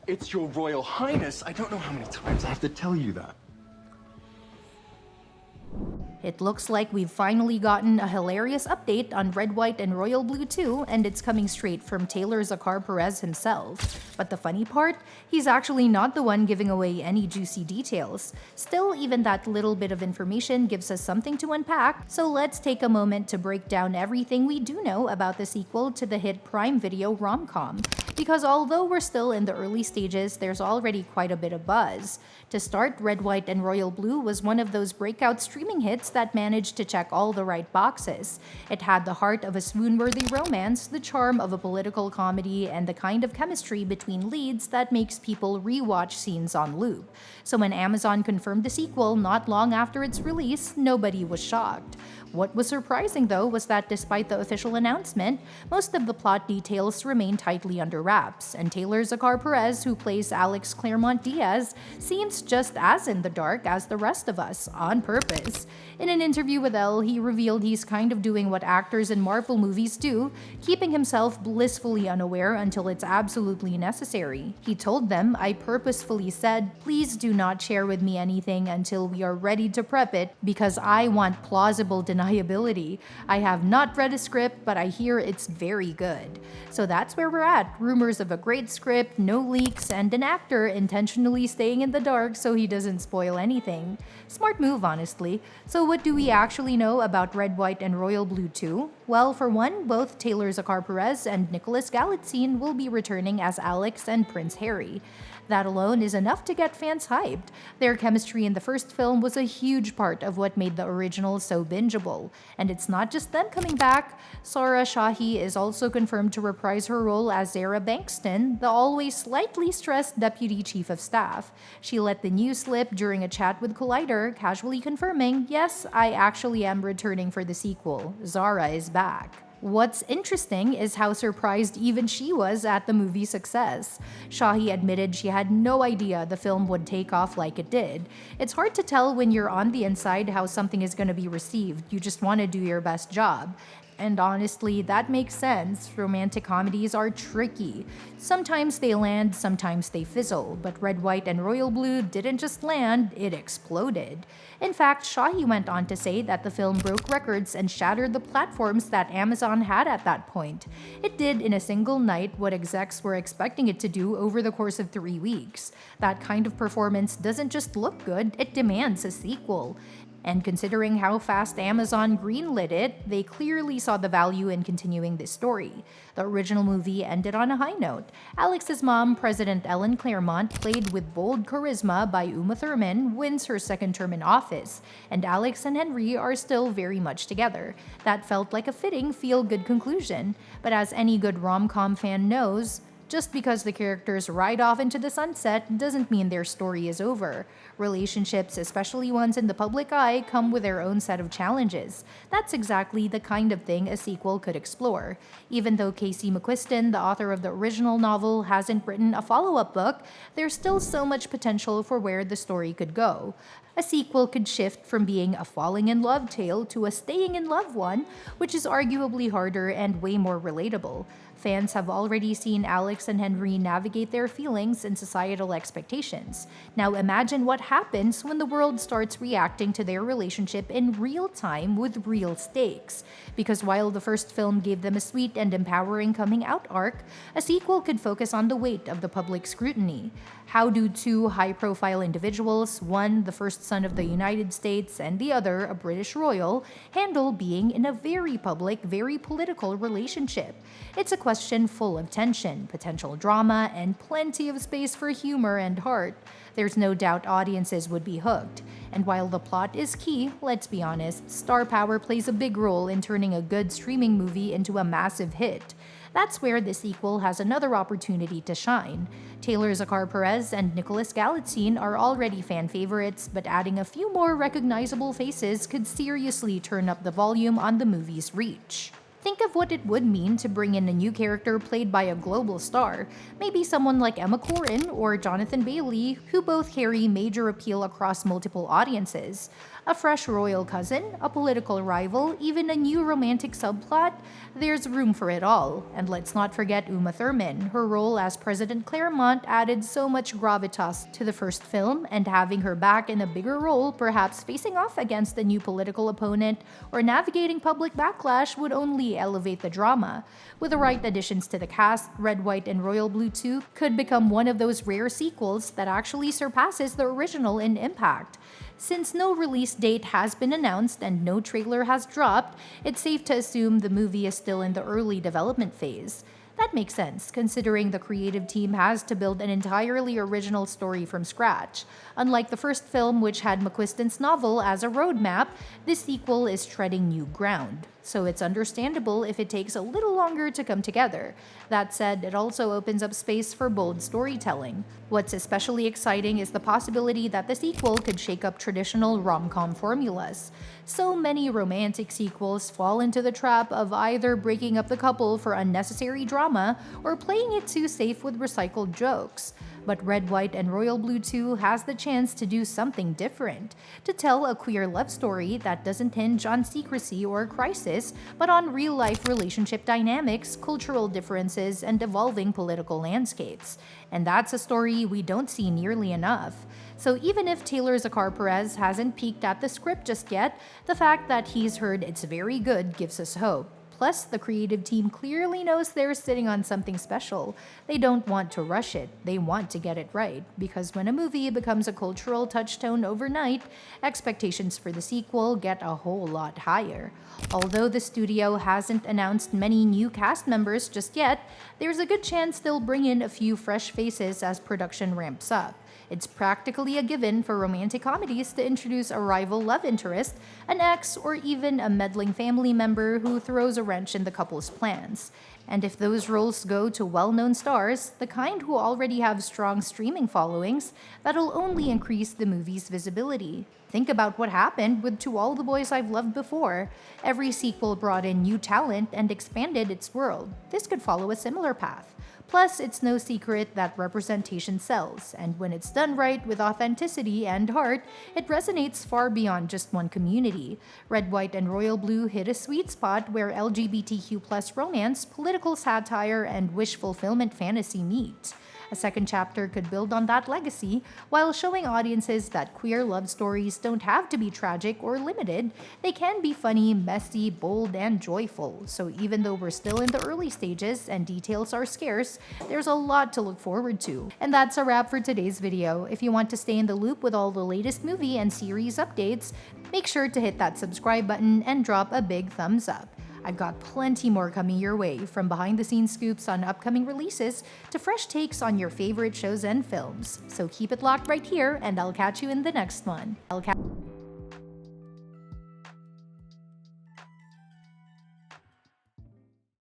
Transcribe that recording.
It's your Royal Highness. I don't know how many times I have to tell you that. It looks like we've finally gotten a hilarious update on Red, White, and Royal Blue 2, and it's coming straight from Taylor Zakhar Perez himself. But the funny part? He's actually not the one giving away any juicy details. Still, even that little bit of information gives us something to unpack, so let's take a moment to break down everything we do know about the sequel to the hit Prime Video rom-com. Because although we're still in the early stages, there's already quite a bit of buzz. To start, Red, White, and Royal Blue was one of those breakout streaming hits that managed to check all the right boxes. It had the heart of a swoon-worthy romance, the charm of a political comedy, and the kind of chemistry between leads that makes people rewatch scenes on loop. So when Amazon confirmed the sequel not long after its release, nobody was shocked. What was surprising, though, was that despite the official announcement, most of the plot details remain tightly under wraps, and Taylor Zakhar Perez, who plays Alex Claremont Diaz, seems just as in the dark as the rest of us, on purpose. In an interview with Elle, he revealed he's kind of doing what actors in Marvel movies do, keeping himself blissfully unaware until it's absolutely necessary. He told them, "I purposefully said, please do not share with me anything until we are ready to prep it, because I want plausible deniability. I have not read a script, but I hear it's very good." So that's where we're at. Rumors of a great script, no leaks, and an actor intentionally staying in the dark so he doesn't spoil anything. Smart move, honestly. So what do we actually know about Red, White, and Royal Blue 2? Well, for one, both Taylor Zakhar Perez and Nicholas Galitzine will be returning as Alex and Prince Harry. That alone is enough to get fans hyped. Their chemistry in the first film was a huge part of what made the original so bingeable. And it's not just them coming back. Sarah Shahi is also confirmed to reprise her role as Zara Bankston, the always slightly stressed Deputy Chief of Staff. She let the news slip during a chat with Collider, casually confirming, "Yes, I actually am returning for the sequel. Zara is back." What's interesting is how surprised even she was at the movie's success. Shahi admitted she had no idea the film would take off like it did. It's hard to tell when you're on the inside how something is going to be received. You just want to do your best job. And honestly, that makes sense. Romantic comedies are tricky. Sometimes they land, sometimes they fizzle. But Red, White, and Royal Blue didn't just land, it exploded. In fact, Shahi went on to say that the film broke records and shattered the platforms that Amazon had at that point. It did in a single night what execs were expecting it to do over the course of 3 weeks. That kind of performance doesn't just look good, it demands a sequel. And considering how fast Amazon greenlit it, they clearly saw the value in continuing this story. The original movie ended on a high note. Alex's mom, President Ellen Claremont, played with bold charisma by Uma Thurman, wins her second term in office, and Alex and Henry are still very much together. That felt like a fitting feel-good conclusion. But as any good rom-com fan knows, just because the characters ride off into the sunset doesn't mean their story is over. Relationships, especially ones in the public eye, come with their own set of challenges. That's exactly the kind of thing a sequel could explore. Even though Casey McQuiston, the author of the original novel, hasn't written a follow-up book, there's still so much potential for where the story could go. A sequel could shift from being a falling in love tale to a staying in love one, which is arguably harder and way more relatable. Fans have already seen Alex and Henry navigate their feelings and societal expectations. Now imagine what happens when the world starts reacting to their relationship in real time with real stakes. Because while the first film gave them a sweet and empowering coming out arc, a sequel could focus on the weight of the public scrutiny. How do two high-profile individuals, one the first son of the United States and the other a British royal, handle being in a very public, very political relationship? It's a question full of tension, potential drama, and plenty of space for humor and heart. There's no doubt audiences would be hooked. And while the plot is key, let's be honest, star power plays a big role in turning a good streaming movie into a massive hit. That's where the sequel has another opportunity to shine. Taylor Zakhar Perez and Nicholas Galitzine are already fan favorites, but adding a few more recognizable faces could seriously turn up the volume on the movie's reach. Think of what it would mean to bring in a new character played by a global star, maybe someone like Emma Corrin or Jonathan Bailey, who both carry major appeal across multiple audiences. A fresh royal cousin, a political rival, even a new romantic subplot, there's room for it all. And let's not forget Uma Thurman. Her role as President Claremont added so much gravitas to the first film, and having her back in a bigger role, perhaps facing off against a new political opponent or navigating public backlash, would only elevate the drama. With the right additions to the cast, Red, White, and Royal Blue 2 could become one of those rare sequels that actually surpasses the original in impact. Since no release date has been announced and no trailer has dropped, it's safe to assume the movie is still in the early development phase. That makes sense, considering the creative team has to build an entirely original story from scratch. Unlike the first film, which had McQuiston's novel as a roadmap, this sequel is treading new ground. So it's understandable if it takes a little longer to come together. That said, it also opens up space for bold storytelling. What's especially exciting is the possibility that the sequel could shake up traditional rom-com formulas. So many romantic sequels fall into the trap of either breaking up the couple for unnecessary drama or playing it too safe with recycled jokes. But Red, White, and Royal Blue 2 has the chance to do something different, to tell a queer love story that doesn't hinge on secrecy or crisis, but on real-life relationship dynamics, cultural differences, and evolving political landscapes. And that's a story we don't see nearly enough. So even if Taylor Zakhar Perez hasn't peeked at the script just yet, the fact that he's heard it's very good gives us hope. Plus, the creative team clearly knows they're sitting on something special. They don't want to rush it, they want to get it right, because when a movie becomes a cultural touchstone overnight, expectations for the sequel get a whole lot higher. Although the studio hasn't announced many new cast members just yet, there's a good chance they'll bring in a few fresh faces as production ramps up. It's practically a given for romantic comedies to introduce a rival love interest, an ex, or even a meddling family member who throws a wrench in the couple's plans. And if those roles go to well-known stars, the kind who already have strong streaming followings, that'll only increase the movie's visibility. Think about what happened with To All the Boys I've Loved Before. Every sequel brought in new talent and expanded its world. This could follow a similar path. Plus, it's no secret that representation sells, and when it's done right with authenticity and heart, it resonates far beyond just one community. Red, White, and Royal Blue hit a sweet spot where LGBTQ+ romance, political satire, and wish fulfillment fantasy meet. A second chapter could build on that legacy while showing audiences that queer love stories don't have to be tragic or limited. They can be funny, messy, bold, and joyful. So even though we're still in the early stages and details are scarce, there's a lot to look forward to. And that's a wrap for today's video. If you want to stay in the loop with all the latest movie and series updates, make sure to hit that subscribe button and drop a big thumbs up. I've got plenty more coming your way, from behind-the-scenes scoops on upcoming releases to fresh takes on your favorite shows and films. So keep it locked right here, and I'll catch you in the next one.